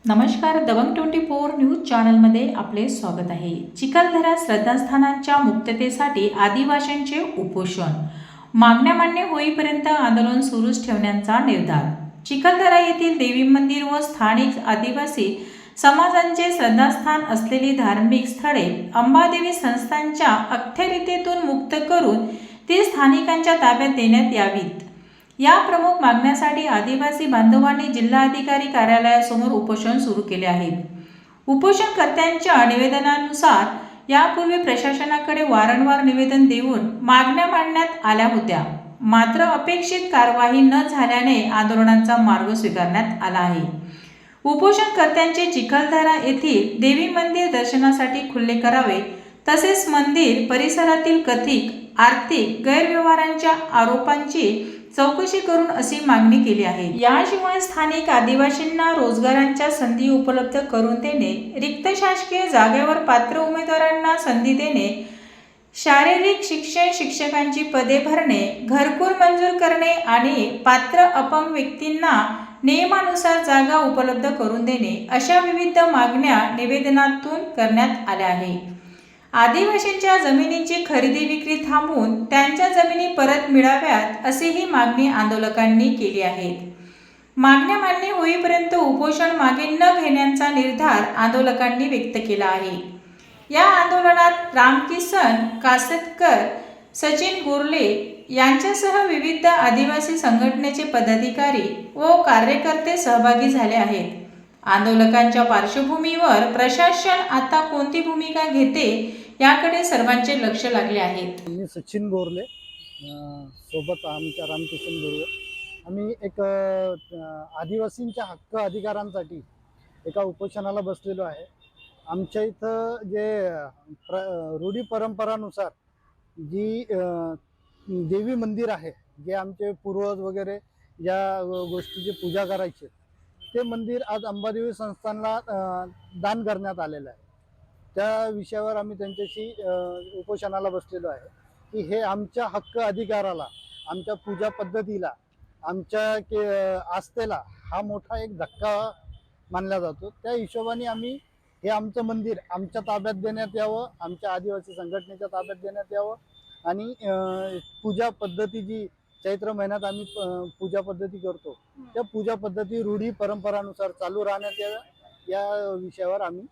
नमस्कार, दबंग 24 न्यूज चॅनलमध्ये आपले स्वागत आहे। चिखलदरा श्रद्धास्थानांच्या मुक्ततेसाठी आदिवासींचे उपोषण, मागण्या मान्य होईपर्यंत आंदोलन सुरूच ठेवण्याचा निर्धार। चिखलदरा येथील देवी मंदिर व स्थानिक आदिवासी समाजांचे श्रद्धास्थान असलेली धार्मिक स्थळे अंबादेवी संस्थांच्या अखत्यारीतून मुक्त करून ती स्थानिकांच्या ताब्यात देण्यात यावीत, या प्रमुख मागण्यासाठी आदिवासी बांधवांनी जिल्हाधिकारी कार्यालयासमोर उपोषण सुरू केले आहे। उपोषणकर्त्यांच्या निवेदनानुसार यापूर्वी प्रशासनाकडे वारंवार निवेदन देऊन मागण्या मांडण्यात आल्या होत्या, मात्र अपेक्षित कारवाई न झाल्याने आंदोलनाचा मार्ग स्वीकारण्यात आला आहे। उपोषणकर्त्यांचे चिखलदरा येथील देवी मंदिर दर्शनासाठी खुले करावे, तसेच मंदिर परिसरातील कथित आर्थिक गैरव्यवहारांच्या आरोपांची चौकशी करून अशी मागणी केली आहे। याशिवाय स्थानिक आदिवासींना रोजगारांच्या संधी उपलब्ध करून देणे, रिक्त शासकीय जागेवर पात्र उमेदवारांना संधी देणे, शारीरिक शिक्षण शिक्षकांची पदे भरणे, घरकुल मंजूर करणे आणि पात्र अपंग व्यक्तींना नियमानुसार जागा उपलब्ध करून देणे अशा विविध मागण्या निवेदनातून करण्यात आल्या आहेत। आदिवासींच्या जमिनींची खरेदी विक्री थांबवून त्यांच्या जमिनी परत मिळाव्यात अशी ही मागणी आंदोलकांनी केली आहे। मागण्या मान्य होईपर्यंत उपोषण मागे न घेण्याचा निर्धार आंदोलकांनी व्यक्त केला आहे। या आंदोलनात रामकिसन कासतकर, सचिन गोरले यांच्यासह विविध आदिवासी संघटनेचे पदाधिकारी व कार्यकर्ते सहभागी झाले आहेत। आंदोलकांच्या पार्श्वभूमीवर प्रशासन आता कोणती भूमिका घेते याकडे सर्वांचे लक्ष लागले आहे। मी सचिन गोरले सोबत आमच्या रामकिसन गोरले, आम्ही एक आदिवासींच्या हक्क अधिकारांसाठी एका उपोषणाला बसलेलो आहे। आमच्या इथं जे रूढी परंपरानुसार जी देवी मंदिर आहे, जे आमचे पूर्वज वगैरे या गोष्टीची पूजा करायचे, ते मंदिर आज अंबादेवी संस्थानला दान करण्यात आलेलं आहे। त्या विषयावर आम्ही त्यांच्याशी उपोषणाला बसलेलो आहे की हे आमच्या हक्क अधिकाराला, आमच्या पूजा पद्धतीला, आमच्या आस्थेला हा मोठा एक धक्का मानला जातो। त्या हिशोबाने आम्ही हे आमचं मंदिर आमच्या ताब्यात देण्यात यावं, आमच्या आदिवासी संघटनेच्या ताब्यात देण्यात यावं आणि पूजा पद्धती जी चैत्र महिन्यात आम्ही पूजा पद्धती करतो, त्या पूजा पद्धती रूढी परंपरानुसार चालू राहण्यात याव्या, या विषयावर आम्ही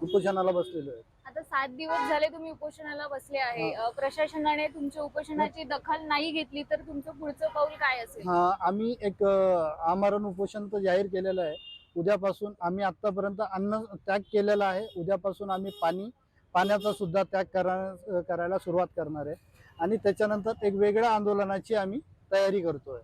उपोषणाला बसलेलो आहे। आता 7 दिवस झाले तुम्ही उपोषणाला बसले आहे, प्रशासनाने तुमच्या उपोषणाची दखल नाही घेतली तर तुमचं पुढचं पाऊल काय असेल? आम्ही एक आमरण उपोषण तर जाहीर केलेलं आहे। उद्यापासून आम्ही आतापर्यंत अन्न त्याग केलेला आहे, उद्यापासून आम्ही पाण्याचा सुद्धा त्याग करायला सुरुवात करणार आहे आणि त्याच्यानंतर एक वेगळ्या आंदोलनाची आम्ही तयारी करतोय।